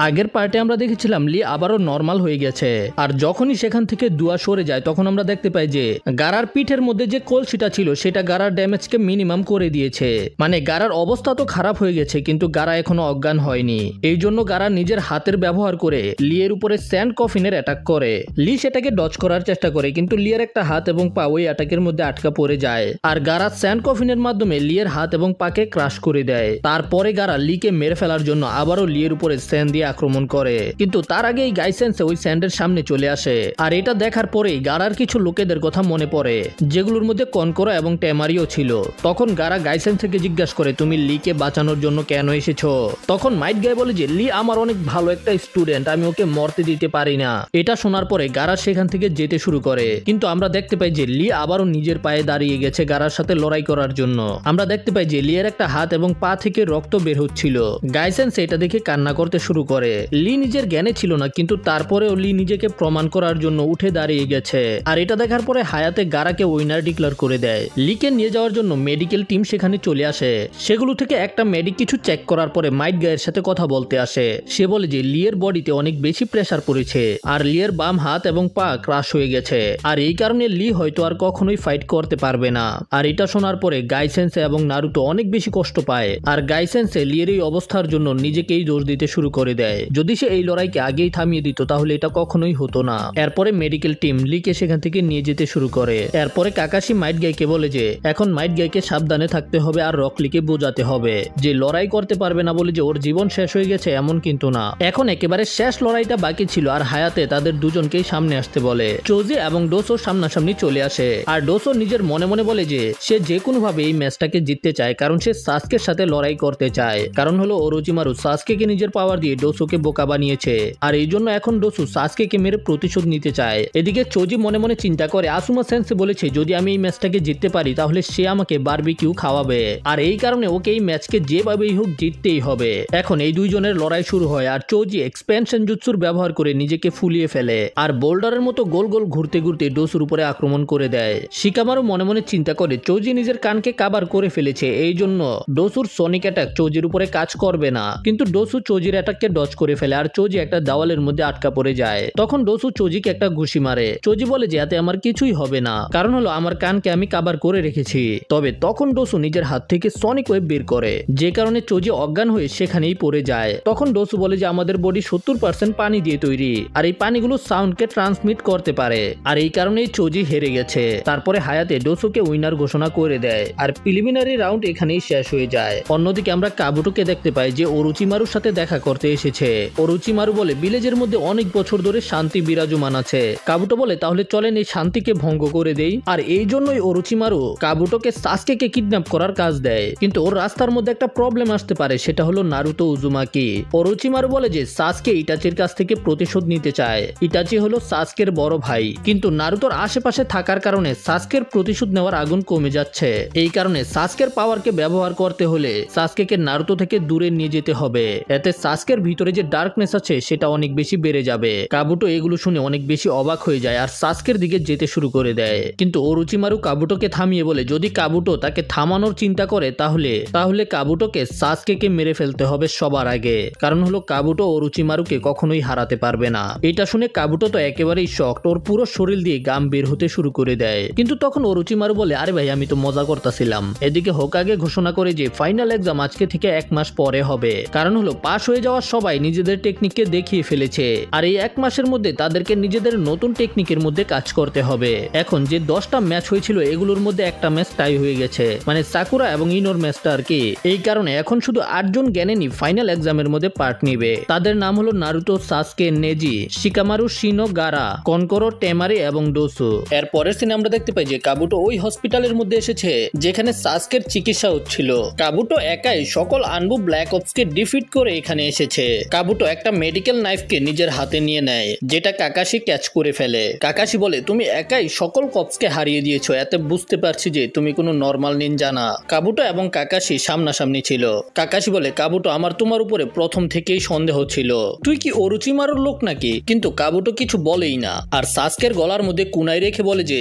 আগের পার্টে আমরা দেখেছিলাম লি আবারও নর্মাল হয়ে গেছে, আর যখনই সেখান থেকে দুয়া সরে যায় তখন আমরা দেখতে পাই যে গারার পিঠের মধ্যে যে কলসিটা ছিল সেটা গারার ড্যামেজকে মিনিমাম করে দিয়েছে। মানে গারার অবস্থা তো খারাপ হয়ে গেছে কিন্তু গারা এখনো অজ্ঞান হয়নি। এই জন্য গারা নিজের হাতের ব্যবহার করে লিয়ের উপরে স্যান্ড কফিনের অ্যাটাক করে। লি সেটাকে ডজ করার চেষ্টা করে কিন্তু লিয়ের একটা হাত এবং পা ওই অ্যাটাকের মধ্যে আটকা পড়ে যায়, আর গারা স্যান্ড কফিনের মাধ্যমে লিয়ের হাত এবং পাকে ক্রাশ করে দেয়। তারপরে গারা লিকে মেরে ফেলার জন্য আবারও লিয়ের উপরে স্যান্ড দিয়ে আক্রমণ করে, কিন্তু তার আগে এই গাইসেন্সে ওই স্যান্ডের সামনে চলে আসে। আর এটা দেখার পরেই গারার কিছু লোকেদের কথা মনে পড়ে যেগুলোর মধ্যে কনকরা এবং টেমারিও ছিল। তখন গারা গাইসেন্স থেকে জিজ্ঞাসা করে তুমি লিকে বাঁচানোর জন্য কেন এসেছো? তখন মাইট গাই বলে যে লি আমার অনেক ভালো একটা স্টুডেন্ট, আমি ওকে মরতে দিতে পারি না। এটা শোনার পরে গারা সেখান থেকে যেতে শুরু করে, কিন্তু আমরা দেখতে পাই যে লি আবারও নিজের পায়ে দাঁড়িয়ে গেছে গারার সাথে লড়াই করার জন্য। আমরা দেখতে পাই যে লিয়ের একটা হাত এবং পা থেকে রক্ত বের হচ্ছিল। গাইসেন্স এটা দেখে কান্না করতে শুরু করে। লি নিজের জ্ঞানে ছিল না কিন্তু তারপরেও লি নিজেকে প্রমাণ করার জন্য উঠে দাঁড়িয়ে গেছে। আর এটা দেখার পরে হায়াতে গারাকে উইনার ডিক্লেয়ার করে দেয়। লিকে নিয়ে যাওয়ার জন্য মেডিকেল টিম সেখানে চলে আসে। সেগুলো থেকে একটা মেডিক কিছু চেক করার পরে মাইট গায়ের সাথে কথা বলতে আসে। সে বলে যে লিয়ের বডিতে অনেক বেশি প্রেসার পড়েছে আর লিয়ের বাম হাত এবং পা ক্রাশ হয়ে গেছে, আর এই কারণে লি হয়তো আর কখনোই ফাইট করতে পারবে না। আর এটা শোনার পরে গাইসেন্সে এবং নারুতো অনেক বেশি কষ্ট পায়, আর গাইসেন্সে লিয়ের এই অবস্থার জন্য নিজেকেই দোষ দিতে শুরু করে দেয়। যদি সে এই লড়াইকে আগেই থামিয়ে দিত তাহলে এটা কখনোই হতো না। এরপরে মেডিকেল টিম লিকে সেখান থেকে নিয়ে যেতে শুরু করে। এরপরে কাকাশি মাইট গাইকে বলে যে এখন মাইট গাইকে সাবধানে থাকতে হবে আর রক লিকে বোঝাতে হবে যে লড়াই করতে পারবে না বলে যে ওর জীবন শেষ হয়ে গেছে এমন কিন্তু না। এখন একেবারে শেষ লড়াইটা বাকি ছিল, আর হায়াতে তাদের দুজনকেই সামনে আসতে বলে। চৌজি এবং ডোসো সামনাসামনি চলে আসে, আর ডোসো নিজের মনে মনে বলে যে সে যে কোনো ভাবে এই ম্যাচটাকে জিততে চায়, কারণ সে সাসকের সাথে লড়াই করতে চায়। কারণ হলো ওরোচিমারু সাসকেকে নিজের পাওয়ার দিয়ে ডোসোকে বোকা বানিয়েছে, আর এই জন্য এখন ডোসো সাসকেকে মেরে প্রতিশোধ নিতে চায়। এদিকে চৌজি মনে মনে চিন্তা করে আসুমা সেন্সে বলেছে যদি আমি এই ম্যাচটাকে জিততে পারি তাহলে সে আমাকে বারবিকিউ খাওয়াবে, আর এই কারণে ওকে এই ম্যাচকে যেভাবেই হোক জিততেই হবে। এখন এই দুইজনের লড়াই শুরু হয়, আর চৌজি এক্সপেনশন জুৎসুর ব্যবহার করে নিজেকে ফুলিয়ে ফেলে আর বোল্ডারের মতো গোল গোল ঘুরতে ঘুরতে ডোসুর উপরে আক্রমণ করে দেয়। শিকামারু মনে মনে চিন্তা করে চৌজি নিজের কানকে কাবার করে ফেলেছে, এই জন্য ডোসুর সনিক অ্যাটাক চৌজির উপরে কাজ করবে না, কিন্তু ডোসু চৌজির অ্যাটাককে ডজ করে ফেলে আর চৌজি একটা দেওয়ালের মধ্যে আটকা পড়ে যায়। তখন ডোসু চৌজিকে একটা ঘুষি মারে। চৌজি বলে যে এতে আমার কিছুই হবে না, কারণ হলো আমার কানকে আমি কাবার করে রেখেছি। তবে তখন ডোসু নিজের হাত থেকে সনিক ওয়েব বের করে, যে কারণে চৌজি অজ্ঞান হয়ে সেখানেই পড়ে যায়। তখন ডোসু বলে যে আমাদের বডি 70% পানি দিয়ে তৈরি, আর এই পানিগুলো সাউন্ডকে ট্রান্সমিট করতে পারে, আর এই কারণেই চৌজি হেরে গেছে। তারপরে হায়াতে ডোসুকে উইনার ঘোষণা করে দেয়, আর প্রিলিমিনারি রাউন্ড এখানেই শেষ হয়ে যায়। অন্যদিকে আমরা কাবুটোকে দেখতে পাই যে ওরোচিমারুর সাথে দেখা করতে এসেছে। ওরোচিমারু বলে ভিলেজের মধ্যে অনেক বছর ধরে শান্তি বিরাজমান আছে। কাবুটো বলে তাহলে চলেন এই শান্তিকে ভঙ্গ করে দেই, আর এই জন্যই ওরোচিমারু কাবুটোকে সাসকেকে কিডন্যাপ করার কাজ দেয়। কিন্তু ওর রাস্তার মধ্যে একটা প্রবলেম আসতে পারে, সেটা হলো নারুতো উজুমাকি। ওরোচিমারু বলে যে সাসকে ইটাচির কাছ থেকে প্রতিশোধ নিতে চায়। ইটাচি হলো সাসকের বড় ভাই, কিন্তু নারুতোর আশেপাশে থাকার কারণে সাসকের প্রতিশোধ নেওয়ার আগুন কমে যাচ্ছে। এই কারণে সাসকের পাওয়ারকে ব্যবহার করতে হলে সাসকেকে নারুতো থেকে দূরে নিয়ে যেতে হবে, এতে সাসকের ভিতরে যে ডার্কনেস আছে সেটা অনেক বেশি বেড়ে যাবে। কাবুটো এগুলো শুনে অনেক বেশি অবাক হয়ে যায় আর সাসকের দিকে যেতে শুরু করে দেয়, কিন্তু ওরোচিমারু কাবুটোকে থামিয়ে বলে যদি কাবুটো তাকে থামানোর চিন্তা করে তাহলে কাবুটোকে সাসকেকে মেরে ফেলতে হবে সবার আগে, কারণ হলো কাবুটো ওরোচিমারুকে কখনোই হারাতে পারবে না। এটা শুনে কাবুটো তো একেবারেই শকড, ওর পুরো শরীর দিয়ে গাম বের হতে শুরু করে দেয়। কিন্তু তখন ওরোচিমারু বলে আরে ভাই আমি তো মজা করতেছিলাম। এদিকে হোকাগে ঘোষণা করে যে ফাইনাল এক্সাম আজকে থেকে 1 মাস পরে হবে, কারণ হলো পাশ হয়ে যাওয়া সবাই নিজেদের টেকনিককে দেখিয়ে ফেলেছে, আর এই 1 মাসের মধ্যে তাদেরকে নিজেদের নতুন টেকনিকের মধ্যে কাজ করতে হবে। এখন যে 10টা ম্যাচ হয়েছিল এগুলোর মধ্যে একটা ম্যাচ টাই হয়ে গেছে, মানে সাকুরা এবং ইনোর ম্যাচটা আর কি। এই কারণে এখন শুধু 8 জন জ্ঞানী ফাইনাল এক্সামের মধ্যে পার্ট নিবে। তাদের নাম হলো নারুতো, সাসকে, নেজি, শিকামারু, শিনো, গারা, কনকরো, টেমারি এবং ডোসু। এর পরের সিনে আমরা দেখতে পাই যে কাবুটো ওই হসপিটালের মধ্যে এসেছে যেখানে সাসকের চিকিৎসা হচ্ছিল। কাবুটো একাই সকল আনবু ব্ল্যাক অপসকে ডিফিট করে এখানে এসেছে। কাবুটো একটা মেডিকেল নাইফকে নিজের হাতে নিয়ে নেয়, যেটা কাকাশি ক্যাচ করে ফেলে। কাকাশি বলে তুমি একাই সকল কপসকে হারিয়ে দিয়েছো, এতে বুঝতে পারছি যে তুমি কোনো নর্মাল নিনজা না। কাবুটো এবং কাকাশি সামনাসামনি ছিল। কাকাশি বলে কাবুটো আমার তোমার উপরে প্রথম থেকেই সন্দেহ ছিল, তুই কি ওরোচিমারুর লোক নাকি? কিন্তু কাবুটো কিছু বলেই না, আর সাসকের গলার মধ্যে কুনাই রেখে বলে যে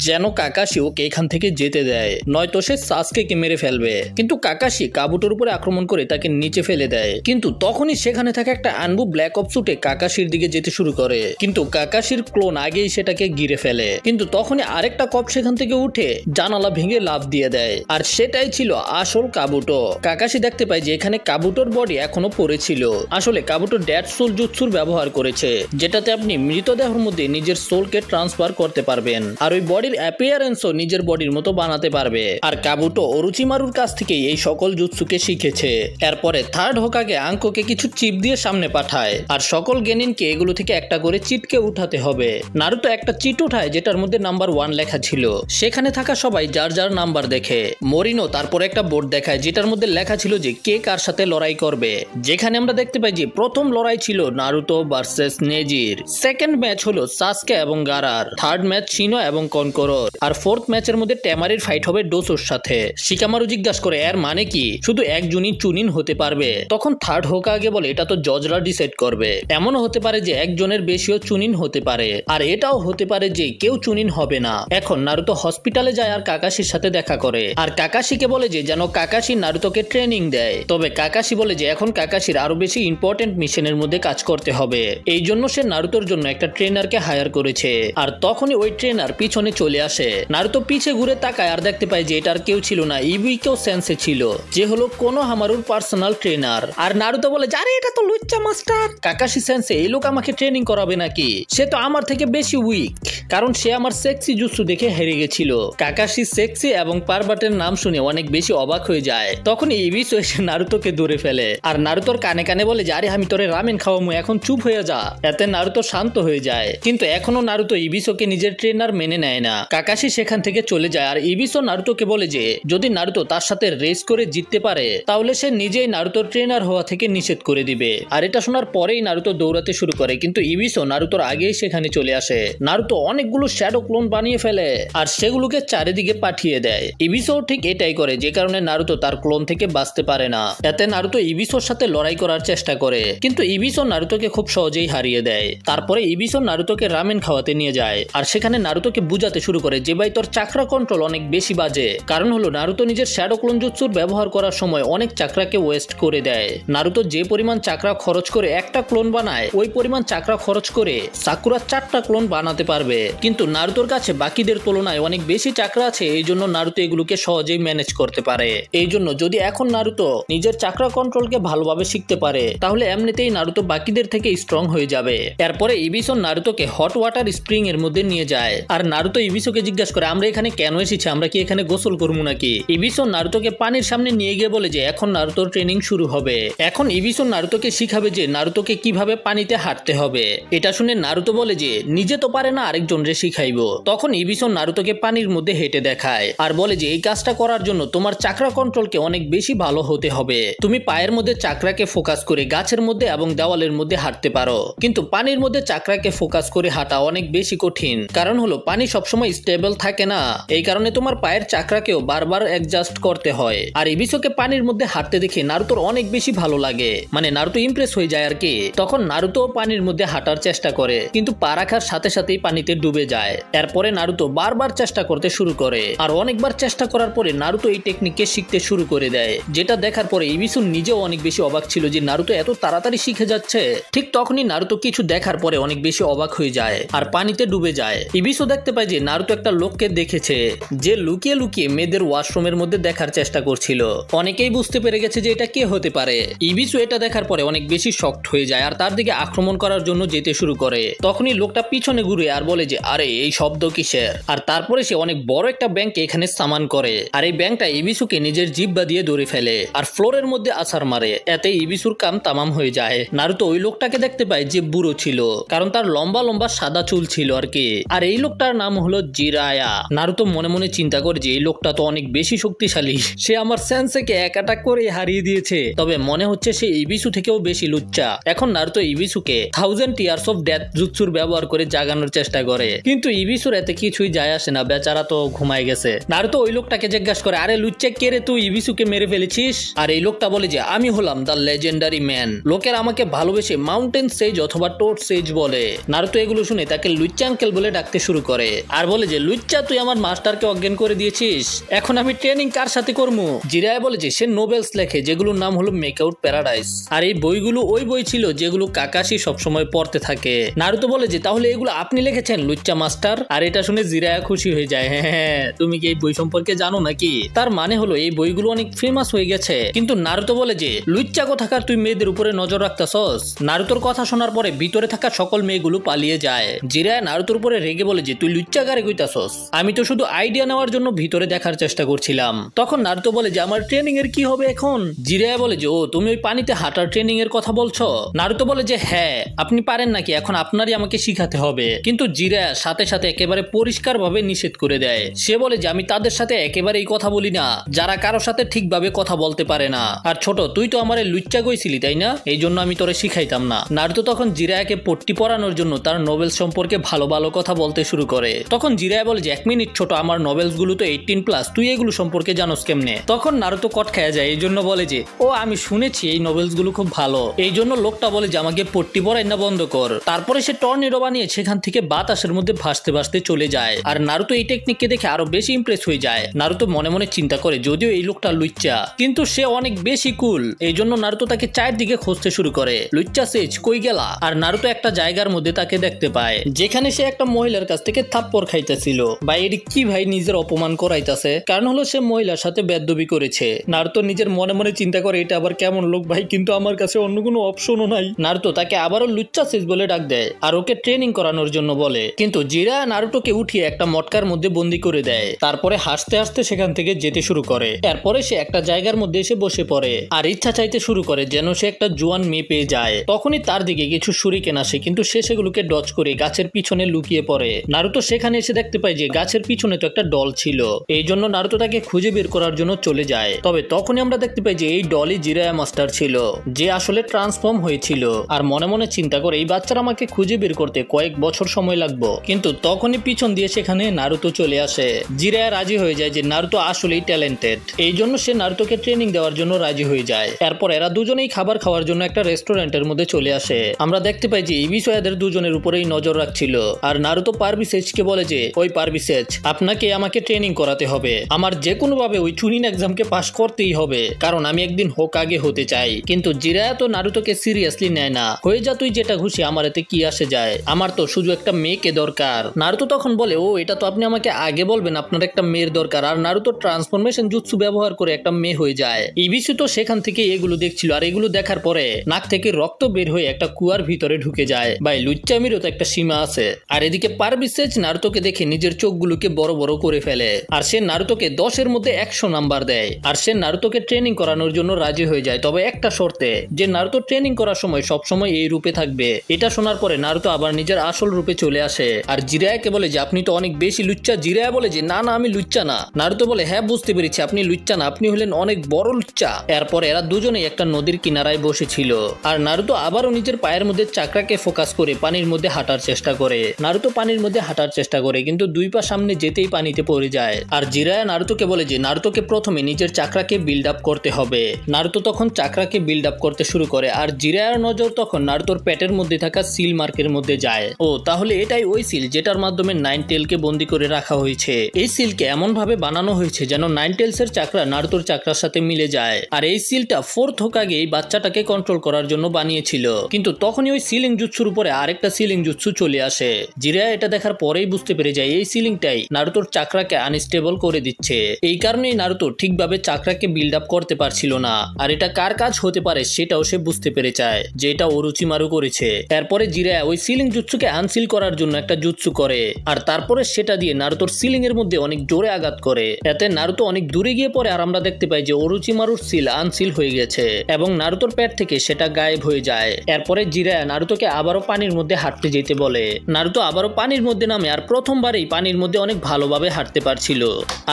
যেন কাকাশি ওকে এখান থেকে যেতে দেয়, নয়তো সে সাসকেকে মেরে ফেলবে। কিন্তু কাকাশি কাবুটোর উপরে আক্রমণ করে তাকে নিচে ফেলে দেয়। কিন্তু তখনই সেখানে থাকা একটা আনবু ব্ল্যাক অপস উঠে কাকাশির দিকে যেতে শুরু করে, কিন্তু কাকাশির ক্লোন আগেই সেটাকে ঘিরে ফেলে। কিন্তু তখনই আরেকটা কপ সেখান থেকে উঠে জানালা ভেঙে লাফ দিয়ে দেয়, আর সেটাই ছিল আসল কাবুটো। কাকাশি দেখতে পায় যে এখানে কাবুটোর বডি এখনো পড়েছিল। আসলে কাবুটো ডেড সোল জুৎসুর ব্যবহার করেছে, যেটাতে আপনি মৃতদেহের মধ্যে নিজের সোলকে ট্রান্সফার করতে পারবেন, আর ওই বডির অ্যাপিয়ারেন্সও নিজের বডির মতো বানাতে পারবে। আর কাবুটো ওরুচিমারুর কাছ থেকে এই সকল জুৎসুকে শিখেছে। এরপরে থার্ড হোকাগে আঙ্কোকে কিছু চিপ দিয়ে সামনে পাঠায়, আর সকল গেনিনকে এগুলো থেকে একটা করে চিটকে উঠাতে হবে। নারুতো একটা চিট উঠায় যেটার মধ্যে নাম্বার 1 লেখা ছিল। সেখানে থাকা সবাই যার যার নাম্বার দেখে। মরিনো তারপরে একটা বোর্ড দেখায় যেটার মধ্যে লেখা ছিল যে কে কার সাথে লড়াই করবে। যেখানে আমরা দেখতে পাই যে প্রথম লড়াই ছিল নারুতো ভার্সেস নেজির, সেকেন্ড ম্যাচ হলো সাসকে এবং গারার, থার্ড ম্যাচ শিনো এবং কনকোরোর, আর ফোর্থ ম্যাচের মধ্যে টেমারির ফাইট হবে ডোসোর সাথে। শিকামারু জিজ্ঞাসা করে এর মানে কি, শুধু একজনই চুনিন হতে পারবে? তখন থার্ড হোকাগে বলে এটা তো জজরা ডিসাইড করবে। এমনও হতে পারে যে একজনের বেশিও চুনিন হতে পারে, আর এটাও হতে পারে যে কেউ চুনিন হবে না। এখন নারুতো হসপিটালে যায় আর কাকাশির সাথে দেখা করে, আর কাকাশিকে বলে যে যেন কাকাশি নারুতোকে ট্রেনিং দেয়। তবে কাকাশি বলে যে এখন কাকাশির আরো বেশি ইম্পর্টেন্ট মিশনের মধ্যে কাজ করতে হবে, এই জন্য সে নারুতোর জন্য একটা ট্রেনারকে হায়ার করেছে। আর তখনই ওই ট্রেনার পিছনে চলে আসে। নারুতো পিছে ঘুরে তাকায় আর দেখতে পায় যে এটার কেউ ছিল না, ইবুইকেও সেন্সে ছিল, যে হলো কোনোহামারুর পার্সোনাল ট্রেনার। আর নারুতো বলে আরে এটা তো লুচ্চা মাস্টার। কাকাশি সেন্সে এই লোক আমাকে ট্রেনিং করাবে নাকি? সে তো আমার থেকে বেশি উইক, কারণ সে আমার সেক্সি জুৎসু দেখে হেরে গেছিল। কাকাশি সেক্সি এবং পারবাটের নাম শুনে অনেক বেশি অবাক হয়ে যায়। তখন ইবিসো এসে নারুতোকে ধরে ফেলে, আর নারুতোর কানে কানে বলে যে আরে আমি তোরে রামেন খাওয়ামু, এখন চুপ হয়ে যা। এতে নারুতো শান্ত হয়ে যায়, কিন্তু এখনো নারুতো ইবিসোকে নিজের ট্রেনার মেনে নেয় না। কাকাশি সেখান থেকে চলে যায়, আর ইবিসো নারুতোকে বলে যে যদি নারুতো তার সাথে রেস করে জিততে পারে তাহলে সে নিজেই নারুতোর ট্রেনার হওয়া থেকে নিষেধ করে দিবে। আর এটা শোনার পরেই নারুতো দৌড়াতে শুরু করে, কিন্তু ইবিসো নারুতোর আগেই সেখানে চলে আসে। নারুতো অনেকগুলো শ্যাডো ক্লোন বানিয়ে ফেলে আর সেগুলোকে চারিদিকে পাঠিয়ে দেয়। ইবিসো ঠিক এটাই করে, যে কারণে নারুতো তার ক্লোন থেকে বাঁচতে পারে না। এতে নারুতো ইবিসোর সাথে লড়াই করার চেষ্টা করে, কিন্তু ইবিসো নারুতোকে খুব সহজেই হারিয়ে দেয়। তারপরে ইবিসো নারুতোকে রামেন খাওয়াতে নিয়ে যায়, আর সেখানে নারুতোকে বুঝাতে শুরু করে যে ভাই তোর চাকরা কন্ট্রোল অনেক বেশি বাজে। কারণ হলো নারুতো নিজের শ্যাডো ক্লোন জুৎসুর ব্যবহার করার সময় অনেক চাকরাকে ওয়েস্ট করে দেয়। নারুতো যে পরিমাণ চাকরা খরচ করে একটা ক্লোন বানায়, ওই পরিমাণ চাকরা খরচ করে সাকুরা 4টা ক্লোন বানাতে পারবে। কিন্তু নারুতোর কাছে বাকিদের তুলনায় অনেক বেশি চাকরা আছে, এই জন্য নারুতো এগুলোকে সহজেই ম্যানেজ করতে পারে। এই জন্য যদি এখন নারুতো নিজের চাকরা কন্ট্রোলকে ভালোভাবে শিখতে পারে তাহলে এমনিতেই নারুতো বাকিদের থেকে স্ট্রং হয়ে যাবে। এরপরে ইবিসো নারুতোকে হট ওয়াটার স্প্রিং এর মধ্যে নিয়ে যায়, আর নারুতো ইবিসোকে জিজ্ঞাসা করে আমরা এখানে কেন এসেছি, আমরা কি এখানে গোসল করবো নাকি? ইবিসো নারুতোকে পানির সামনে নিয়ে গিয়ে বলে যে এখন নারুতোর ট্রেনিং শুরু হবে। এখন ইবিসো নারুতোকে শিখাবে যে নারুতোকে কিভাবে পানিতে হাঁটতে হবে। এটা শুনে নারুতো বলে যে নিজে তো পারে না, আরেকজনরে শিখাইবো। তখন ইবিসো নারুতোকে পানির মধ্যে হেঁটে দেখায়, আর বলে যে এই কাজটা করার জন্য তোমার চাকরা কন্ট্রোলকে অনেক বেশি ভালো হতে হবে। তুমি পায়ের মধ্যে চাকরাকে ফোকাস করে গাছের মধ্যে এবং দেওয়ালের মধ্যে হাঁটতে পারো, কিন্তু পানির মধ্যে চাকরাকে ফোকাস করে হাঁটা অনেক বেশি কঠিন। কারণ হলো পানি সবসময় স্টেবল থাকে না, এই কারণে তোমার পায়ের চাকরাকেও বারবার অ্যাডজাস্ট করতে হয়। আর ইবিসোকে পানির মধ্যে হাঁটতে দেখে নারুতোর অনেক বেশি ভালো লাগে, মানে নারুতো ইমপ্রেস হয়ে যায় আর কি। তখন নারুতো পানির মধ্যে হাঁটার চেষ্টা করে, কিন্তু পা রাখার সাথে সাথেই পানিতে ডুবে যায়। এরপরে নারুতো বারবার চেষ্টা করতে শুরু করে, আর অনেকবার চেষ্টা করার পরে নারুতো এই টেকনিককে শিখতে শুরু করে দেয়, যেটা দেখার পরে ইবিসো নিজেও অনেক বেশি অবাক ছিল যে নারুতো এত তাড়াতাড়ি শিখে যাচ্ছে। ঠিক তখনই নারুতো কিছু দেখার পরে অনেক বেশি অবাক হয়ে যায় আর পানিতে ডুবে যায়। ইবিসো দেখতে পায় যে নারুতো একটা লোককে দেখেছে যে লুকিয়ে লুকিয়ে মেয়েদের ওয়াশরুমের মধ্যে দেখার চেষ্টা করছিল। অনেকেই বুঝতে পেরে গেছে যে এটা কে হতে পারে। ইবিসো এটা দেখার পরে অনেক বেশি শকড হয়ে যায় আর তার দিকে আক্রমণ করার জন্য যেতে শুরু করে। তখনই লোকটা পিছনে ঘুরে আর বলে যে আরে এই শব্দ কিসের? আর তারপরে সে অনেক বড় একটা ব্যাংক এখানে সামান করে, আর এই ব্যাংকটা ইবিসুকে নিজের জিহ্বা দিয়ে ধরে ফেলে আর ফ্লোরের মধ্যে আছাড় মারে। এতে ইবিসুর কাম তামাম হয়ে যায়। নারুতো ওই লোকটাকে দেখতে পায় যে বুড়ো ছিল, কারণ তার লম্বা লম্বা সাদা চুল ছিল আর কি। আর এই লোকটার নাম হলো জিরায়া। নারুতো মনে মনে চিন্তা করে যে এই লোকটা তো অনেক বেশি শক্তিশালী, সে আমার সেন্সেকে এক অ্যাটাক করে হারিয়ে দিয়েছে। তবে মনে হচ্ছে সে ইবিসু থেকেও বেশি লুচ্চা। এখন নারুতো ইবিসুকে 1000 ইয়ার্স অফ ডেথ জুৎসুর ব্যবহার করে জাগানোর চেষ্টা করে, কিন্তু ইবিসুর এতে কিছুই যায় আসে না, বেচারা তো ঘুমায় গেছে। নারুতো ওই লোকটাকে জিজ্ঞাসা করে আরে লুচ্চা কে রে, তুই ইবিসুকে মেরে ফেলেছিস? আর এই লোকটা বলে যে আমি হলাম দ্য লেজেন্ডারি ম্যান, লোকের আমাকে ভালোবেসে মাউন্টেন সেজ অথবা টোট সেজ বলে। নারুতো এগুলো শুনে তাকে লুচ্চা আঙ্কেল বলে ডাকতে শুরু করে। আর বলে যে লুচ্চা তুই আমার মাস্টারকে অজ্ঞান করে দিয়েছিস, এখন আমি ট্রেনিং কার সাথে করবো। জিরায়া বলে যে সে নোবেলস লেখে যেগুলোর নাম হলো মেক আউট প্যারাডাইস, আর এই বইগুলো ওই বই ছিল যেগুলো কাকাশি সবসময় পড়তে থাকে। নারুতো বলে যে তাহলে এগুলো আপনি লিখেছেন লুচ্চা মাস্টার। আর এটা শুনে জিরায়া খুশি হয়ে যায়, হ্যাঁ তুমি কি এই বই সম্পর্কে জানো নাকি। তার মানে হলো এই বইগুলো অনেক ফেমাস হয়ে গেছে। কিন্তু নারুতো বলে যে লুচ্চা কোথাকার তুই মেয়েদের উপরে নজর রাখতেছস। নারুতোর কথা শোনার পরে ভিতরে থাকা সকল মেয়েগুলো পালিয়ে যায়। জিরায়া নারুতোর উপরে রেগে বলে যে তুই লুচ্চা গারে কইতাছস, আমি তো শুধু আইডিয়া নেওয়ার জন্য ভিতরে দেখার চেষ্টা করছিলাম। তখন নারুতো বলে যে আমার ট্রেনিং এর কি হবে এখন। জিরায়া বলে যে ও তুমি ওই পানিতে হাঁটার ট্রেনিং এর কথা বলছো। নারুতো বলে যে হ্যাঁ আপনি পারেন নাকি, এখন আপনারই আমাকে শিখাতে হবে। কিন্তু জিরায়া সাথে সাথে একেবারে পরিষ্কার ভাবে নিষেধ করে দেয়। সে বলে যে আমি তাদের সাথে একেবারেই কথা বলি না যারা কারো সাথে ঠিকভাবে কথা বলতে পারে না। আর ছোট তুই তো আমারে লুচ্চা কইছিলি তাই না, এই জন্য আমি তোরে শিখাইতাম না। নারুতো তখন জিরায়াকে পট্টি পরানোর জন্য তার নোবেল সম্পর্কে ভালো ভালো কথা বলতে শুরু করে। তখন জিরায়া বলে যে 1 মিনিট ছোট, আমার নোবেলস গুলো তো 18+, তুই এগুলো সম্পর্কে জানোস কেমনে। তখন নারুতো কট খায়া যায়, এই জন্য বলে যে ও আমি শুনেছি এই নোবেলস গুলো খুব ভালো, এই জন্য লোকটা বলে যে আমাকে পট্টি পরাই না বন্ধ কর। তারপরে সে টর্নেডো বানিয়ে সেখান থেকে বাতাসের মধ্যে ভাসতে ভাসতে চলে যায়। আর নারুতো এই টেকনিককে দেখে আরো বেশি ইমপ্রেস হয়ে যায়। নারুতো মনে মনে চিন্তা করে যদিও এই লোকটা লুচ্চা কিন্তু সে অনেক বেশি কুল, এই জন্য নারুতো তাকে চারদিকে খুঁজতে শুরু করে। লুচ্চা সেজ কই গেলা। আর নারুতো একটা জায়গার মধ্যে তাকে দেখতে পায় যেখানে সে একটা মহিলার কাছ থেকে থাপ্পড় খাইতেছিল। ভাই এটি কি ভাই নিজের অপমান করাইতেছে, কারণ হলো সে মহিলার সাথে বেদবি করেছে। নারুতো নিজের মনে মনে চিন্তা করে এটা আবার কেমন লোক ভাই, কিন্তু আমার কাছে অন্য কোনো অপশনও নাই। নারুতো তাকে আবারও লুচ্চা সেজ বলে ডাক দেয় আর ওকে ট্রেনিং করানোর জন্য বলে। কিন্তু জিরায়া নারুতোকে উঠিয়ে একটা মটকার মধ্যে বন্দি করে দেয়। তারপরে হাসতে হাসতে সেখান থেকে যেতে শুরু করে। এরপরে সে একটা জায়গার মধ্যে এসে বসে পড়ে আর ইচ্ছা চাইতে শুরু করে যেন সে একটা জোয়ান মেয়ে পেয়ে যায়। তখনই তার দিকে কিছু শুরিকেন আসে, কিন্তু সে সেগুলোকে ডজ করে গাছের পিছনে লুকিয়ে পড়ে। নারুতো সেখানে এসে দেখতে পায় যে গাছের পিছনে তো একটা ডল ছিল, এই জন্য নারুতো তাকে খুঁজে বের করার জন্য চলে যায়। তবে তখনই আমরা দেখতে পাই যে এই ডলই জিরায়া মাস্টার ছিল, যে আসলে ট্রান্সফর্ম হয়েছিল। আর মনে মনে চিন্তা করে এই বাচ্চারা আমাকে খুঁজে বের করতে কয়েক বছর সময় লাগবে। কিন্তু তখনই পিছন দিয়ে সেখানে নারুতো চলে আসে। জিরায়া রাজি হয়ে যায় যে নারুতো আসলেই ট্যালেন্টেড, এই জন্য সে নারুতোকে ট্রেনিং দেওয়ার জন্য রাজি হয়ে যায়। এরপর এরা দুজনেই খাবার খাওয়ার জন্য একটা রেস্টুরেন্টের মধ্যে চলে আসে। আমরা দেখতে পাই যে ইবিসো এদের দুজনের উপরেই নজর রাখছিল। আর নারুতো পারবিসেজকে বলে যে ওই পারবিসেজ আপনাকে আমাকে ট্রেনিং করাতে হবে, আমার যে কোনো ভাবে ওই চুনিন এক্সামকে পাস করতেই হবে, কারণ আমি একদিন হোকাগে হতে চাই। কিন্তু জিরায়া তো নারুতোকে সিরিয়াসলি নেয় না, হয়ে যা তুই যেটা খুশি, আমার এতে কি আসে যায়, আমার তো শুধু একটা মেয়েকে দরকার। নারুতো তখন বলে ও এটা তো আপনি আমাকে আগে বলবেন আপনার একটা মেয়ের দরকার। আর নারুতো ট্রান্সফরমেশন জুৎসু ব্যবহার করে একটা মেয়ে হয়ে যায়। ইবিসু তো সেখান থেকে এগুলো দেখছিল, আর এগুলো দেখার পরে নাক থেকে রক্ত বের হয়ে একটা কুয়ার ভিতরে ঢুকে যায়। ভাই লুচ্চামিরও তো একটা সীমা আছে। আর এদিকে পারবিসেজ নারুতোকে দেখে নিজের চোখগুলোকে বড় বড় করে ফেলে আর সে নারুতোকে 10-এর মধ্যে 100 নাম্বার দেয়। আর সে নারুতোকে ট্রেনিং করানোর জন্য রাজি হয়ে যায়, তবে একটা শর্তে, যে নারুতো ট্রেনিং করার সময় সবসময় এই রূপে থাকবে। এটা শোনার পরে নারুতো আবার নিজের আসল রূপে চলে আসে আর জিরায়াকে বলে যে আপনি তো অনেক বেশি লুচ্চা। জিরায়া বলে যে না না আমি লুচ্চা না। নারুতো বলে হ্যাঁ বুঝতে পেরেছি আপনি লুচ্চা না, আপনি হলেন অনেক বড় লুচ্চা। এরপর এরা দুজনেই একটা নদীর কিনারায় বসেছিল আর নারুতো আবারও নিজের পায়ের মধ্যে চাকরাকে ফোকাস করে পানির মধ্যে হাঁটার চেষ্টা করে। নারুতো পানির মধ্যে হাঁটার চেষ্টা করে কিন্তু 2 পা সামনে যেতেই পানিতে পড়ে যায়। আর জিরায়া নারুতোকে বলে যে নারুতোকে প্রথমে নিজের চাকরাকে বিল্ড আপ করতে হবে। নারুতো তখন চাকরাকে বিল্ড আপ করতে শুরু করে আর জিরায়ার নজর তখন নারুতোর পেটের মধ্যে থাকা সিল মার্কের মধ্যে যায়। ও তাহলে এটাই ওই সিল যেটার মাধ্যমে নাইন টেলকে বন্দি করে রাখা হয়েছে। এই সিলকে এমন ভাবে বানানো হয়েছে যেন নাইন টেলসের চাকরা নারুতোর চাকরার সাথে মিলে যায়। আর এই সিলটা 4th হোকাগে এই বাচ্চাটাকে কন্ট্রোল করার জন্য বানিয়েছিল। কিন্তু তখনই ওই সিলিং জুৎসুর উপরে আরেকটা সিলিং জুৎসু চলে আসে। জিরায়া এটা দেখার পরেই বুঝতে পেরে যায় এই সিলিংটাই নারুতোর চাকরাকে আনস্টেবল করে দিচ্ছে। এই কারণেই নারুতো ঠিকভাবে চাকরাকে বিল্ড আপ করতে পারছিল না। আর এটা কার কাজ হতে পারে সেটাও সে বুঝতে পেরে যায় যে এটা ওরোচিমারু করেছে। এরপরে জিরায়া ওই সিলিং জুৎসুকে আনসিল করার জন্য একটা জুৎসু করে আর তারপরে সেটা দিয়ে নারুতোর সিলিং এর মধ্যে অনেক জোরে আঘাত করে। এতে নারুতো অনেক দূরে গিয়ে পড়ে আর আমরা দেখতে পাই যে ওরোচিমারুর সিল আনসিল হয়ে গেছে এবং নারুতোর পেট থেকে সেটা গায়েব হয়ে যায়। এরপরে জিরায়া নারুতোকে আবারও পানির মধ্যে হাঁটতে যেতে বলে। নারুতো আবারও পানির মধ্যে নামে আর প্রথমবারেই পানির মধ্যে অনেক ভালোভাবে হাঁটতে পারছিল।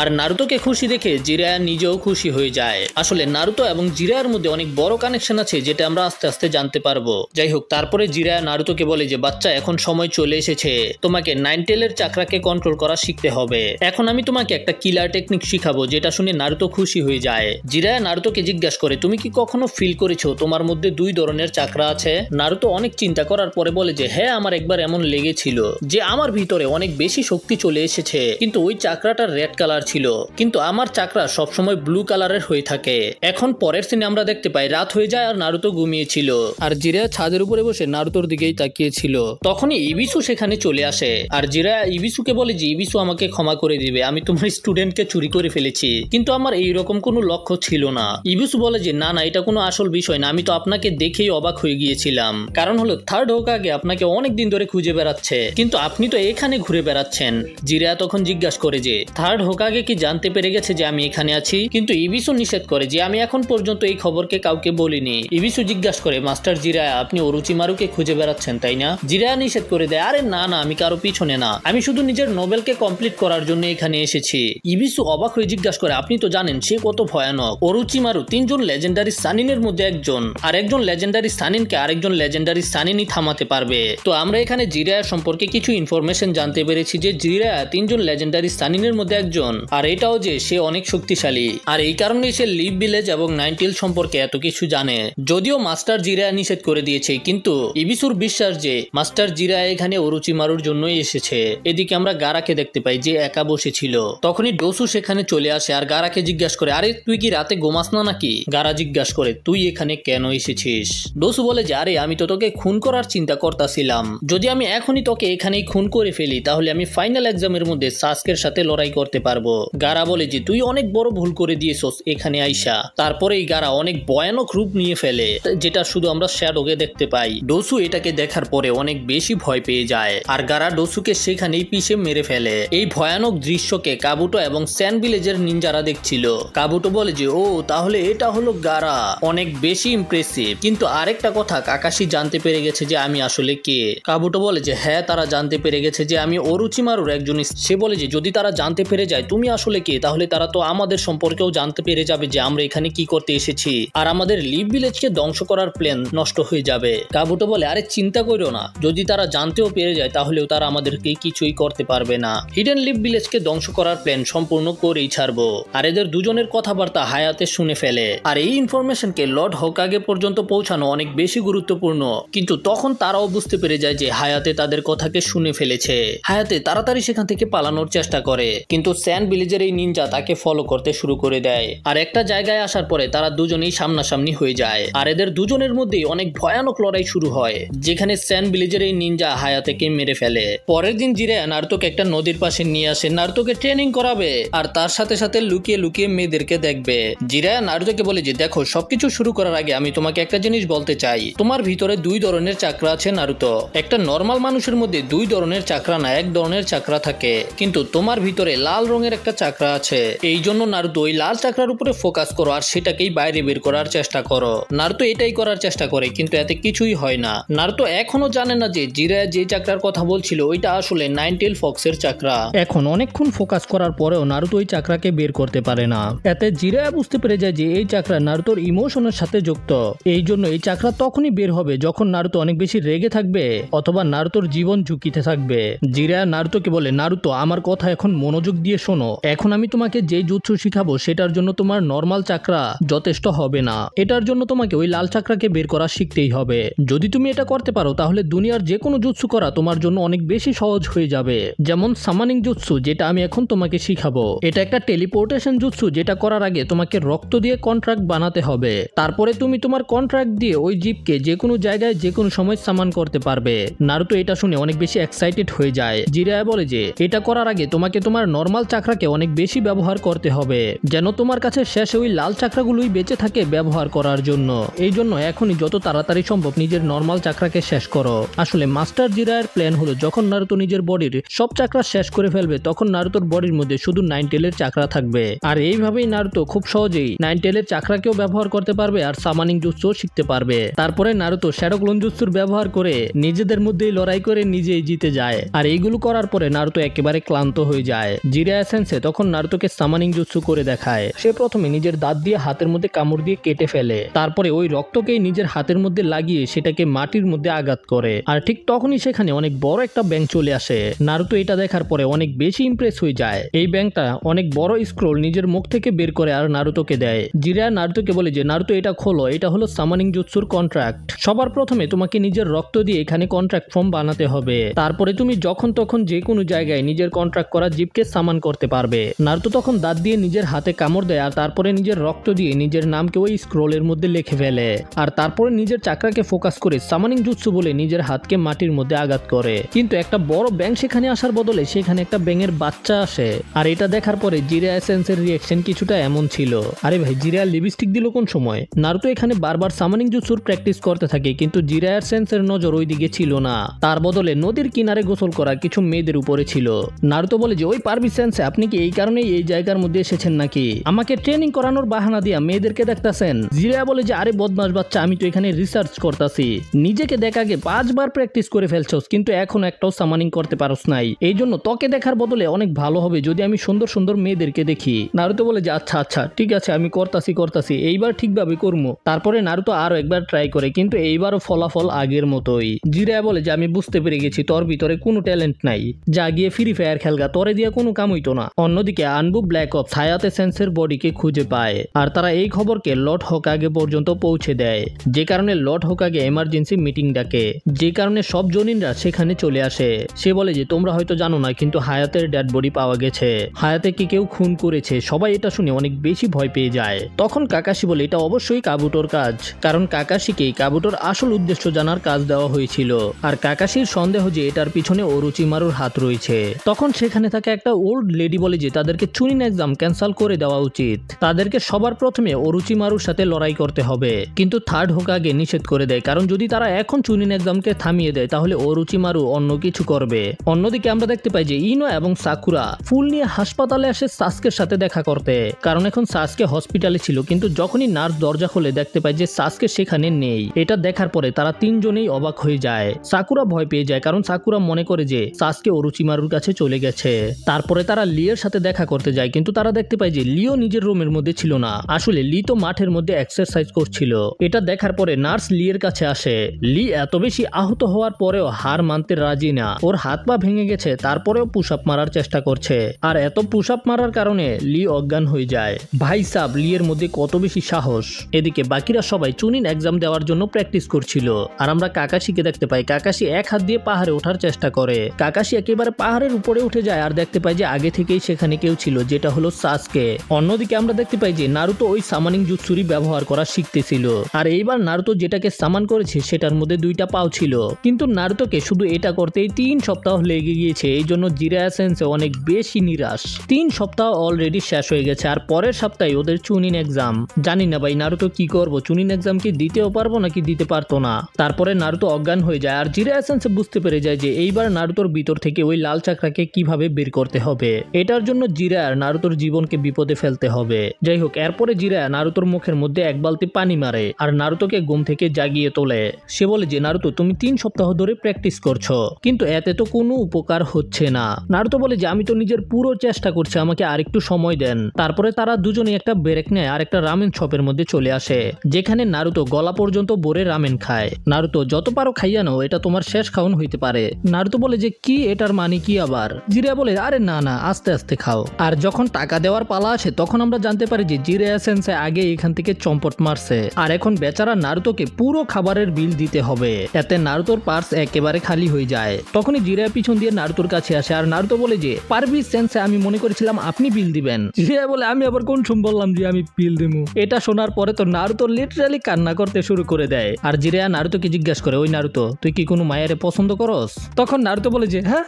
আর নারুতোকে খুশি দেখে জিরায়া নিজেও খুশি হয়ে যায়। আসলে নারুতো এবং জিরায়ার মধ্যে অনেক বড় কানেকশন আছে যেটা আমরা আস্তে আস্তে জানতে পারবো। যাই হোক, তারপরে জিরায়া নারুতোকে বলে যে বাচ্চা এখন সময় চলে এসেছে, তোমাকে নাইন টেলের চাকরাকে কন্ট্রোল করা শিখতে হবে। এখন আমি তোমাকে একটা কিলার টেকনিক শিখাবো। যেটা শুনে নারুতো খুশি হয়ে যায়। জিরায়া নারুতোকে জিজ্ঞাসা করে তুমি কি কখনো ফিল করেছো তোমার মধ্যে 2 ধরনের চাকরা আছে? নারুতো অনেক চিন্তা করার পরে বলে যে হ্যাঁ আমার একবার এমন লেগেছিল যে আমার ভিতরে অনেক বেশি শক্তি চলে এসেছে, কিন্তু ওই চাকরাটা রেড কালার ছিল, কিন্তু আমার চাকরা সবসময় ব্লু কালারের হয়ে থাকে। এখন পরের সিনে আমরা দেখতে পাই রাত হয়ে যায় আর নারুতো ঘুমিয়েছিল, আর জিরায়া ছাদের উপরে বসে নারুতোর দিকেই তাকিয়েছিল। তখনই ইবিসু সেখানে চলে আসে, আর জিরায়া ইবিসুকে বলে যে ইবিসু আমাকে ক্ষমা করে দিবে, আমি তোমার স্টুডেন্টকে চুরি করে ফেলেছি, কিন্তু আমার এইরকম কোনো লক্ষ্য ছিল না। ইবিসু বলে যে না না, এটা কোনো আসল বিষয় না, আমি তো আপনাকে দেখেই অবাক হয়ে গিয়েছিলাম, কারণ হলো থার্ড হোকাগে আপনাকে অনেক দিন ধরে খুঁজে বেড়াচ্ছে, কিন্তু আপনি তো এখানে ঘুরে বেড়াচ্ছেন। জিরায়া তখন জিজ্ঞাসা করে যে থার্ড হোকাগে কি জানতে পেরে গেছে যে আমি এখানে আছি, কিন্তু ইবিসু নিষেধ করে যে আমি এখন পর্যন্ত এই খবরকে কাউকে বলিনি। ইবিসু জিজ্ঞাসা করে মাস্টার জিরায়া আপনি অরুচিমারুকে খুঁজে বেড়াচ্ছেন তাই না? জিরায়া নিষেধ করে দেয় আরে না না, আমি কারো পিছনে না, আমি শুধু নিজের নোবেলকে কমপ্লিট করার জন্য এখানে এসেছি। ইবিসু অবাক হয়ে জিজ্ঞাসা করে আপনি তো জানেন সে কত ভয়ানক, অরুচিমারু 3 জন লেজেন্ডারি সানিনের মধ্যে একজন, আর একজন লেজেন্ডারি সানিনকে আরেকজন লেজেন্ডারি সানিনই থামাতে পারবে। তো আমরা এখানে জিরায়া সম্পর্কে কিছু ইনফরমেশন জানতে পেরেছি যে জিরায়া 3 জন লেজেন্ডারি সানিনের মধ্যে একজন, আর এটাও যে সে অনেক শক্তিশালী, আর এই কারণে সে লিভ ভিলেজ এবং নাইনটেল সম্পর্কে এত কিছু জানে। যদিও মাস্টার জিরায়া নিষেধ করে দিয়েছে, কিন্তু ইবিসুর বিশ্বাস যে মাস্টার জিরায়া এখানে অরুচিমারুর জন্যই এসেছে। এদিকে আমরা গারাকে দেখতে পাই যে একা বসেছিল। তখনই ডোসু সেখানে চলে আসে আর গারাকে জিজ্ঞাসা করে আরে তুই কি রাতে ঘুমাস না নাকি? গারা জিজ্ঞাসা করে তুই এখানে কেন এসেছিস? ডোসু বলে যে আরে আমি তো তোকে খুন করার চিন্তা করতেছিলাম, যদি আমি এখনই তোকে এখানেই খুন করে ফেলি তাহলে আমি ফাইনাল এক্সামের মধ্যে সাসকের সাথে লড়াই করতে পারবো। গারা বলে যে তুই অনেক বড় ভুল করে দিয়েছস এখানে আইসা। তারপরেই গারা অনেক ভয়ানক রূপ নিয়ে ফেলে, যেটা শুধু আমরা শ্যাডোকে দেখতে পাই। ডোসু এটাকে দেখার পরে অনেক বেশি ভয় পেয়ে যায়, আর গারা ডোসুকে সেখানেই পিষে মেরে ফেলে। এই ভয়ানক দৃশ্যকে কাবুটো এবং স্যান ভিলেজের নিনজারা দেখছিল। কাবুটো বলে যে ও তাহলে এটা হলো গারা, অনেক বেশি ইমপ্রেসিভ। কিন্তু আরেকটা কথা কাকাশি জানতে পেরে গেছে যে আমি আসলে কে। কাবুটো বলে যে হ্যাঁ তারা জানতে পেরে গেছে যে আমি অরুচিমারুর একজন। সে বলে যে যদি তারা জানতে পেরে যায় তুমি আসলে কে, তাহলে তারা তো আমাদের সম্পর্কেও জানতে পেরে যাবে যে আমরা এখানে কি করতে এসেছি, আর আমাদের লিভ ভিলেজকে ধ্বংস করার প্ল্যান নষ্ট হয়ে যাবে। কাবুটো বলে আরে চিন্তা করো না, যদি তারা জানতেও পেরে যায় তাহলেও তারা আমাদেরকে কিছুই করতে পারবে না। হিডেন লিভ ভিলেজকে ধ্বংস করার প্ল্যান সম্পূর্ণ করেই ছাড়বো। আর এদের দুজনের কথাবার্তা হায়াতে শুনে ফেলে, আর এই ইনফরমেশনকে লর্ড হোকাগে পর্যন্ত পৌঁছানো অনেক বেশি গুরুত্বপূর্ণ। কিন্তু তখন তারাও বুঝতে পেরে যায় যে হায়াতে তাদের কথাকে শুনে ফেলেছে। হায়াতে তাড়াতাড়ি সেখান থেকে পালানোর চেষ্টা করে, কিন্তু স্যান ভিলেজের এই নিনজা তাকে ফলো করতে শুরু করে দেয়। আর একটা জায়গায় আসার পরে তারা দুজনেই সামনাসামনি হয়ে যায়, আর এদের দুজনের মধ্যেই অনেক ভয়ানক লড়াই শুরু হয়, যেখানে স্যান ভিলেজের এই নিনজা হায়াতেকে মেরে ফেলে। পরের দিন জিরায়া নারুতোকে একটা নদীর পাশে নিয়ে আসে, নারুতোকে ট্রেনিং করাবে আর তার সাথে সাথে লুকিয়ে লুকিয়ে মেয়েদেরকে দেখবে। জিরায়া নারুতোকে বলে যে দেখো সবকিছু শুরু করার আগে আমি তোমাকে একটা জিনিস বলতে চাই, তোমার ভিতরে 2 ধরনের চাকরা আছে নারুতো। একটা নর্মাল মানুষের মধ্যে 2 ধরনের চাকরা না, 1 ধরনের চাকরা থাকে, কিন্তু তোমার ভিতরে লাল রঙের একটা চাকরা আছে। এই জন্য নারুতো ওই লাল চাকরার উপরে ফোকাস করো আর সেটাকেই বাইরে বের করার চেষ্টা করো। নারুতো এটাই করার চেষ্টা করে, কিন্তু এতে কিছুই হয় না। নারুতো এখনো জানে না যে জিরায়া যে চাকরার কথা বলছিল ওইটা আসলে নাইনটেল ফক্সের চাকরা। এখন অনেকক্ষণ ফোকাস করার পরেও নারুতো ওই চাকরাকে বের করতে পারে না। এতে জিরায়া বুঝতে পেরে যায় যে এই চাকরা নারুতোর ইমোশনের সাথে যুক্ত। এই জন্য এই চাকরা তখনই বের হবে যখন নারুতো অনেক বেশি রেগে থাকবে অথবা নারুতোর জীবন ঝুঁকিতে থাকবে। জিরায়া নারুতোকে বলে নারুতো আমার কথা এখন মনোযোগ দিয়ে শোনো, এখন আমি তোমাকে যে জুৎসু শিখাবো সেটার জন্য তোমার নর্মাল চাকরা যথেষ্ট হবে না, এটার জন্য তোমাকে ওই লাল চাকরাকে বের করা শিখতেই হবে। যদি তুমি এটা করতে পারো তাহলে দুনিয়ার যে কোনো জুৎসু করা তোমার জন্য অনেক বেশি সহজ হয়ে যাবে। যেমন সামানিং জুৎসু, যেটা আমি এখন তোমাকে শিখাবো। এটা একটা টেলিপোর্টেশন জুৎসু, যেটা করার আগে তোমাকে রক্ত দিয়ে কন্ট্রাক্ট বানাতে হবে। তারপরে তুমি তোমার কন্ট্রাক্ট দিয়ে ওই জীবকে যে কোনো জায়গায় যে কোনো সময় সামান করতে পারবে। নারুতো এটা শুনে অনেক বেশি এক্সাইটেড হয়ে যায়। জিরায়া বলে যে এটা করার আগে তোমাকে তোমার নর্মাল চাকরাকে অনেক বেশি ব্যবহার করতে হবে, যেন তোমার কাছে শেষে ওই লাল চাকরাগুলোই বেঁচে থাকে ব্যবহার করার জন্য। এই জন্য এখনই যত তাড়াতাড়ি সম্ভব নিজের নর্মাল চাকরাকে শেষ করো। আসলে মাস্টার জিরায়ার প্ল্যান হলো যখন নারুতো নিজের বডির সব চাকরা শেষ করে ফেলবে তখন নারুতোর বডির মধ্যে শুধু নাইনটেলের চাকরা থাকবে, আর এইভাবেই নারুতো খুব সহজেই নাইনটেলের চাকরাকেও ব্যবহার করতে পারবে আর সামানিং জুৎসুও শিখতে পারবে। তারপরে নারুতো শ্যাডো ক্লোন জুৎসুর ব্যবহার করে নিজেদের মধ্যেই লড়াই করে নিজেই জিতে যায়, আর এইগুলো করার পরে নারুতো একেবারে ক্লান্ত হয়ে যায়। জিরায়া সেন্সে তখন নারুতোকে সামানিং জুৎসু করে দেখায়। সে প্রথমে নিজের দাঁত দিয়ে হাতের মধ্যে কামড় দিয়ে কেটে ফেলে, তারপরে ওই রক্তকেই নিজের হাতের মধ্যে লাগিয়ে সেটাকে মাটির মধ্যে আঘাত করে, আর ঠিক তখনই সেখানে অনেক বড় একটা ব্যাঙ চলে আসে। নারুতো এটা দেখার পরে অনেক বেশি ইমপ্রেস হয়ে যায়। এই ব্যাঙটা অনেক বড় স্ক্রোল নিজের মুখ থেকে বের করে আর নারুতোকে দেয়। জিরায়া নারুতোকে বলে যে নারুতো এটা খোলো, এটা হলো সামানিং জুৎসুর কন্ট্রাক্ট। সবার প্রথমে তোমাকে নিজের রক্ত দিয়ে এখানে কন্ট্রাক্ট ফর্ম বানাতে হবে, তারপরে তুমি যখন তখন তখন যে কোনো জায়গায় নিজের কন্ট্রাক্ট করা জিপকে সামান করতে পারবে। নারুতো তখন দাঁত দিয়ে নিজের হাতে কামড় দেয় আর তারপরে নিজের রক্ত দিয়ে নিজের নামকে ওই স্ক্রোলের মধ্যে লিখে ফেলে আর তারপরে নিজের চাকরাকে ফোকাস করে সামানিং জুৎসু বলে নিজের হাতকে মাটির মধ্যে আঘাত করে। কিন্তু একটা বড় ব্যাঙ সেখানে আসার বদলে সেখানে একটা ব্যাঙের বাচ্চা আসে আর এটা দেখার পরে জিরায়া সেন্সের রিঅ্যাকশন কিছুটা এমন ছিল, আরে ভাই জিরায়া লিপস্টিক দিল কোন সময়? নারুতো এখানে বারবার সামানিং জুৎসুর প্র্যাকটিস করতে থাকে কিন্তু জিরায়ার সেন্সের নজর ওই দিকে ছিল না, তার বদলে নদীর কিনারে গোসল করা কিছু মেয়েদের উপরে ছিল। নারুতো বলে যে ওই পারবি সেন্সে আপনি কি এই কারণেই এই জায়গার মধ্যে এসেছেন নাকি? আমাকে ট্রেনিং করানোর বাহানা দিয়া মেয়েদেরকে দেখতাছেন? জিরায়া বলে যে আরে বদমাশ বাচ্চা, আমি তো এখানে রিসার্চ করতাছি, নিজেকে দেখা আগে 5 বার প্র্যাকটিস করে ফেলছস কিন্তু এখন একটাও সামানিং করতে পারস নাই, এই জন্য তোকে দেখার বদলে অনেক ভালো হবে যদি আমি সুন্দর সুন্দর মেয়েদেরকে দেখি। নারুতো বলে যে আচ্ছা আচ্ছা ঠিক আছে আমি করতাছি এইবার ঠিকভাবে করবো। তারপরে নারুতো আরো একবার ট্রাই করে কিন্তু এইবারও ফলাফল আগের মতোই। জিরায়া বলে যে আমি বুঝতে পেরে গেছি তোর ভিতরে কোনো ট্যালেন্ট নাই, যা গিয়ে ফ্রি ফায়ার খেলগা, তোরে দিয়ে কোনো কাম হইতো না। অন্যদিকে আনবু ব্ল্যাক অপস হায়াতে সেন্সের বডিকে খুঁজে পায় আর তারা এই খবরকে লর্ড হোকাগে পর্যন্ত পৌঁছে দেয়, যে কারণে লর্ড হোকাগে এমার্জেন্সি মিটিং ডাকে, যে কারণে সব জনিনরা সেখানে চলে আসে। সে বলে যে তোমরা হয়তো জানো না কিন্তু হায়াতের ডেড বডি পাওয়া গেছে, হায়াতে কি কেউ খুন করেছে। সবাই এটা শুনে অনেক বেশি ভয় পেয়ে যায়। তখন কাকাশি বলে এটা অবশ্যই কাবুটোর কাজ, কারণ কাকাশিকে কাবুটোর আসল উদ্দেশ্য জানার কাজ দেওয়া হয়েছিল আর কাকাশির সন্দেহ যে এটার পিছনে অরুচিমারুর হাত রয়েছে। তখন সেখানে থাকা একটা ওল্ড লেডি বলে যে তাদেরকে চুনিন এক্সাম ক্যান্সেল করে দেওয়া উচিত, তাদেরকে সবার প্রথমে অরুচিমারুর সাথে লড়াই করতে হবে। কিন্তু থার্ড হোকাগে নিষেধ করে দেয়, কারণ যদি তারা এখন চুনিন এক্সামকে থামিয়ে দেয় তাহলে অরুচিমারু অন্য কিছু করবে। অন্যদিকে আমরা দেখতে পাই যে ইনো এবং সাকুরা ফুল নিয়ে হাসপাতালে আসে সাসকের সাথে দেখা করতে, কারণ এখন সাসকে হসপিটালে ছিল। কিন্তু যখনই নার্স দরজা খুলে দেখতে পায় যে সাসকে সেখানে নেই, এটা দেখার পরে তারা তিনজনেই অবাক হয়ে যায়। সাকুরা ভয় পেয়ে যায় কারণ সাকুরা মনে করে যে সাসকে অরুচিমারুর কাছে চলে গেছে। তারপরে তারা লিয়ের সাথে দেখা করতে যায় কিন্তু তারা দেখতে পায় যে লিও নিজের রুমের মধ্যে ছিল না, আসলে লি তো মাঠের মধ্যে এক্সারসাইজ করছিল। এটা দেখার পরে নার্স লিয়ের কাছে আসে। লি এত বেশি আহত হওয়ার পরেও হার মানতে রাজি না, ওর হাত পা ভেঙে গেছে তারপরেও পুশ আপ মারার চেষ্টা করছে আর এত পুশ আপ মারার কারণে লি অজ্ঞান হয়ে যায়। ভাই সাব লিয়ের মধ্যে কত বেশি সাহস। এদিকে বাকিরা সবাই চুনিন এক্সাম দেওয়ার জন্য প্র্যাকটিস করছিল আর আমরা কাকাশিকে দেখতে পাই। কাকাশি এক হাত দিয়ে পাহাড়ে ওঠার চেষ্টা করে, কাকাশি একেবারে পাহাড়ের উপরে উঠে যায় আর দেখতে পাই যে আগে থেকেই সেখানে কেউ ছিল, যেটা হলো সাসকে। অন্যদিকে আমরা দেখতে পাই যে নারুতো ওই সামানিং জুৎসুরি ব্যবহার করা শিখতেছিল আর এইবার নারুতো যেটাকে সামান করেছে সেটার মধ্যে 2টা পাও ছিল, কিন্তু নারুতোকে শুধু এটা করতেই 3 সপ্তাহ লেগে গিয়েছে। এই জন্য জিরায়া সেন্সে অনেক বেশি নিরাশ। 3 সপ্তাহ অলরেডি শেষ হয়ে গেছে আর পরের সপ্তাহে ওদের চুনিন এক্সাম। জানি না ভাই নারুতো কি করবো, চুনিন এক্সাম কি দিতেও পারবো নাকি দিতে পারতো না। তারপরে নারুতো অজ্ঞান হয়ে যায় আর জিরায়া সেন্সে বুঝতে পেরে যায় যে এইবার নারুতোর ভিতর থেকে ওই লাল চাকরাকে কিভাবে বের করতে হবে। এটার জন্য জিরায়ার নারুতোর জীবনকে বিপদে ফেলতে হবে। যাই হোক, এরপরে জিরায়া নারুতোর মুখের মধ্যে 1 বালতি পানি মারে আর নারুতোকে ঘুম থেকে জাগিয়ে তোলে। সে বলে যে নারুতো তুমি 3 সপ্তাহ ধরে প্র্যাকটিস করছো কিন্তু এতে তো কোনো উপকার হচ্ছে না। নারুতো বলে যে আমি তো নিজের পুরো চেষ্টা করছি, আমাকে আরেকটু সময় দেন। তারপরে তারা দুজনে একটা ব্রেক নেয় আর একটা রামেন শপের মধ্যে চলে আসে, যেখানে নারুতো গলা পর্যন্ত ভরে রামেন খায়। নারুতো যত পারো খাইয়া নাও, এটা তোমার শেষ খাওন হইতে পারে। নারুতো বলে যে কি এটার মানে কি আবার? জিরায়া বলে আরে না না আস্তে আস্তে খাও। আর যখন টাকা দেওয়ার পালা আসে তখন আমরা জানতে পারি যে জিরায়া সেন্সে আগে এখান থেকে চম্পট মারছে আর এখন বেচারা নারুতোকে পুরো খাবারের বিল দিতে হবে। এতে নারুতোর পার্স একেবারে খালি হয়ে যায়। তখনই জিরায়া পিছন দিয়ে নারুতোর কাছে আসে আর নারুতো বলে যে পারবি সেন্সে আমি মনে করেছিলাম আপনি বিল দিবেন। জিরায়া বলে আমি আবার কোন সময় বললাম যে আমি বিল দেবো? এটা শোনার পরে তো নারুতো লিটারালি কান্না করতে শুরু করে দেয় আর জিরায়া নারুতোকে জিজ্ঞাসা করে ওই নারুতো তুই কি কোনো মায়েরে পছন্দ করস? তখন নারুতো বলে যে হ্যাঁ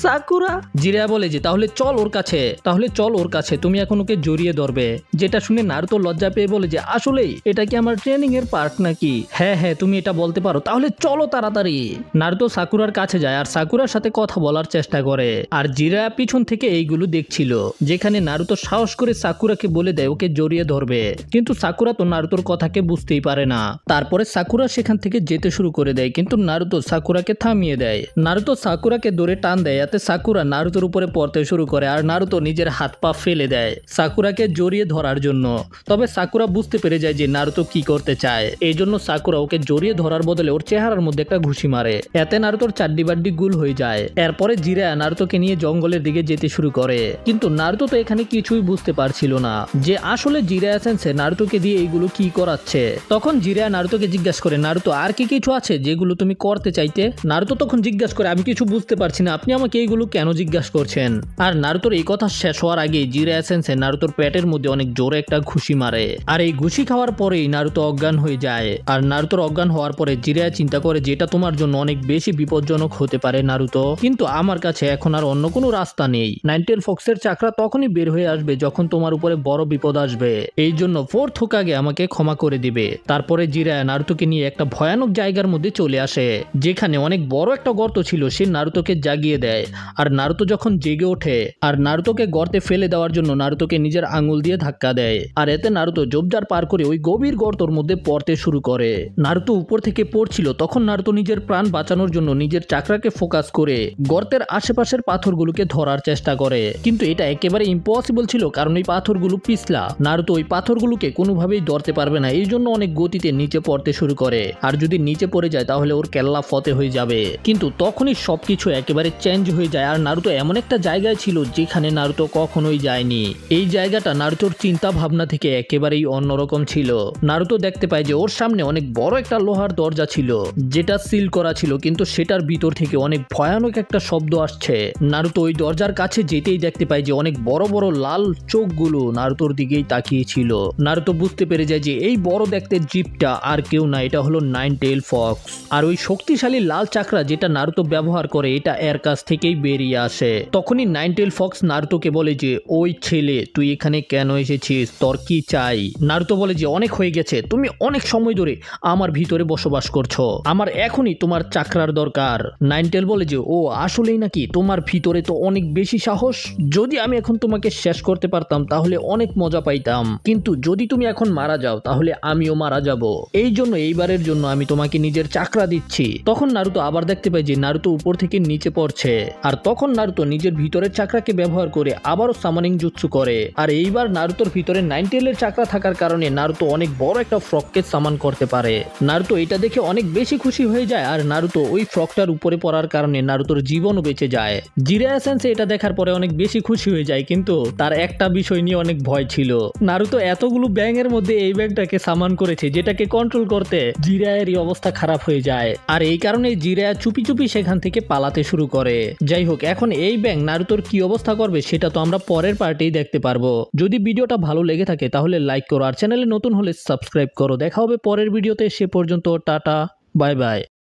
সাকুরা। জিরায়া বলে যে তাহলে চল ওর কাছে, তুমি এখন ওকে জড়িয়ে ধরবে। যেটা শুনে নারুতো লজ্জা পেয়ে বলে যে আসলেই এটা কি আমার ট্রেনিং এর পার্ট নাকি? হ্যাঁ হ্যাঁ তুমি এটা বলতে পারো, তাহলে চলো তাড়াতাড়ি। নারুতো সাকুরার কাছে যায় আর সাকুরার সাথে কথা বলার চেষ্টা করে আর জিরায়া পিছন থেকে এইগুলো দেখছিল, যেখানে নারুতো সাহস করে সাকুরাকে বলে দেয় ওকে জড়িয়ে ধরবে, কিন্তু সাকুরা তো নারুতোর কথাকে বুঝতেই পারে না। তারপরে সাকুরা সেখান থেকে যেতে শুরু করে দেয় কিন্তু নারুতো সাকুরাকে থামিয়ে দেয়। নারুতো সাকুরাকে ধরে টান দেয়, এতে সাকুরা নারুতোর উপরে পড়তে শুরু করে আর নারুতো নিজের হাত পা ফেলে দেয় সাকুরাকে জড়িয়ে ধরার জন্য। তবে সাকুরা বুঝতে পেরে যায় যে নারুতো কি করতে চায়, এই জন্য সাকুরা ওকে জড়িয়ে ধরার বদলে ওর চেহারার মধ্যে একটা ঘুষি মারে, এতে নারুতোর চাড্ডি বাড্ডি গুল হয়ে যায়। এরপরে জিরায়া নারুতোকে নিয়ে জঙ্গলের দিকে যেতে শুরু করে, কিন্তু নারুতো তো এখানে কিছুই বুঝতে পারছিল না যে আসলে জিরায়া সেন্সে নারুতোকে দিয়ে এইগুলো কি করাচ্ছে। তখন জিরায়া নারুতোকে জিজ্ঞাসা করে নারুতো আর কি কিছু আছে যেগুলো তুমি করতে চাইতে? নারুতো তখন জিজ্ঞাসা করে আমি কিছু বুঝতে বুঝতে পারছি না আপনি আমাকে এইগুলো কেন জিজ্ঞাসা করছেন। আর নারুতোর এই কথা শেষ হওয়ার আগে জিরায়া সেন্সেই নারুতোর পেটের মধ্যে অনেক জোরে একটা ঘুষি মারে। আর এই ঘুষি খাওয়ার পরেই নারুতো অজ্ঞান হয়ে যায়। আর নারুতোর অজ্ঞান হওয়ার পরে জিরায়া চিন্তা করে যেটা তোমার জন্য অনেক বেশি বিপজ্জনক হতে পারে নারুতো, কিন্তু আমার কাছে এখন আর অন্য কোনো রাস্তা নেই। নাইনটেল ফক্সের চাকরা তখনই বের হয়ে আসবে যখন তোমার উপরে বড় বিপদ আসবে, এই জন্য ফোর্থ হোকাগে আমাকে ক্ষমা করে দিবে। তারপরে জিরায়া নারুতোকে নিয়ে একটা ভয়ানক জায়গার মধ্যে চলে আসে যেখানে অনেক বড় একটা গর্ত ছিল। সে নারুতোকে জাগিয়ে দেয় আর নারুতো যখন জেগে ওঠে আর নারুতোকে গর্তে ফেলে দেওয়ার জন্য নারুতোকে নিজের আঙুল দিয়ে ধাক্কা দেয়। আর এতে নারুতো জোবজার পার করে ওই গভীর গর্তর মধ্যে পড়তে শুরু করে। নারুতো উপর থেকে পড়ছিল তখন নারুতো নিজের প্রাণ বাঁচানোর জন্য নিজের চাকরাকে ফোকাস করে গর্তের আশেপাশের পাথরগুলোকে ধরার চেষ্টা করে, কিন্তু এটা একেবারে ইম্পসিবল ছিল কারণ এই পাথরগুলো পিছলা। নারুতো ওই পাথরগুলোকে কোনোভাবেই ধরতে পারবে না, এই জন্য অনেক গতিতে নিচে পড়তে শুরু করে। আর যদি নিচে পড়ে যায় তাহলে ওর কেল্লা ফতে হয়ে যাবে। কিন্তু তখনই সবকিছু একেবারে চেঞ্জ হয়ে যায় আর নারুতো এমন একটা জায়গায় ছিল যেখানে নারুতো কখনোই যায়নি। এই জায়গাটা নারুতোর চিন্তা ভাবনা থেকে একেবারেই অন্যরকম ছিল। নারুতো দেখতে পায় যে ওর সামনে অনেক বড় একটা লোহার দরজা ছিল যেটা সিল করা ছিল, কিন্তু সেটার ভিতর থেকে অনেক ভয়ানক একটা শব্দ আসছে। নারুতো ওই দরজার কাছে যেতেই দেখতে পায় যে অনেক বড় বড় লাল চোখগুলো নারুতোর দিকেই তাকিয়ে ছিল। নারুতো বুঝতে পেরে যায় যে এই বড় দেখতে জীবটা আর কেউ না, এটা হলো নাইনটেল ফক্স। আর ওই শক্তিশালী লাল চাকরা যেটা নারুতো ব্যবহার করে এটা এর কাছ থেকেই বেরিয়ে আসে। তখনই নাইনটেল ফক্স নারুতোকে বলে যে ওই ছেলে তুই এখানে কেন এসেছিস, তোর কি চাই? নারুতো বলে যে অনেক হয়ে গেছে, তুমি অনেক সময় ধরে আমার ভিতরে বসবাস করছো, আমার এখনই তোমার চাকরার দরকার। নাইনটেল বলে যে ও আসলেই নাকি, তোমার ভিতরে তো অনেক বেশি সাহস, যদি আমি এখন তোমাকে শেষ করতে পারতাম তাহলে অনেক মজা পাইতাম, কিন্তু যদি তুমি এখন মারা যাও তাহলে আমিও মারা যাব, এই জন্য এইবারের জন্য আমি তোমাকে নিজের চাকরা দিচ্ছি। তখন নারুতো আবার দেখতে পায় যে নারুতো উপর থেকে নিচে পড়ছে আর তখন নারুতো নিজের ভিতরের চাকরাকে ব্যবহার করে আবারও সামানিং জুৎসু করে। আর এইবার নারুতোর ভিতরে নাইনটেলের চাকরা থাকার কারণে নারুতো অনেক বড় একটা ফ্রককে সামান করতে পারে। নারুতো এটা দেখে অনেক বেশি খুশি হয়ে যায় আর নারুতো ওই ফ্রকটার উপরে পড়ার কারণে নারুতোর জীবনও বেঁচে যায়। জিরায়া সেন্সেই এটা দেখার পরে অনেক বেশি খুশি হয়ে যায়, কিন্তু তার একটা বিষয় নিয়ে অনেক ভয় ছিল। নারুতো এতগুলো ব্যাঙের মধ্যে এই ব্যাংটাকে সামান করেছে যেটাকে কন্ট্রোল করতে জিরায়েরই অবস্থা খারাপ হয়ে যায় আর এই কারণে জিরায়া চুপি চুপি সেখান থেকে পালাতে শুরু করে। যাই হোক, এখন এই ব্যাঙ নারুতোর কি অবস্থা করবে সেটা তো আমরা পরের পার্টেই দেখতে পারবো। যদি ভিডিওটা ভালো লেগে থাকে তাহলে লাইক করো আর চ্যানেলে নতুন হলে সাবস্ক্রাইব করো। দেখা হবে পরের ভিডিওতে, সে পর্যন্ত টাটা বাই বাই।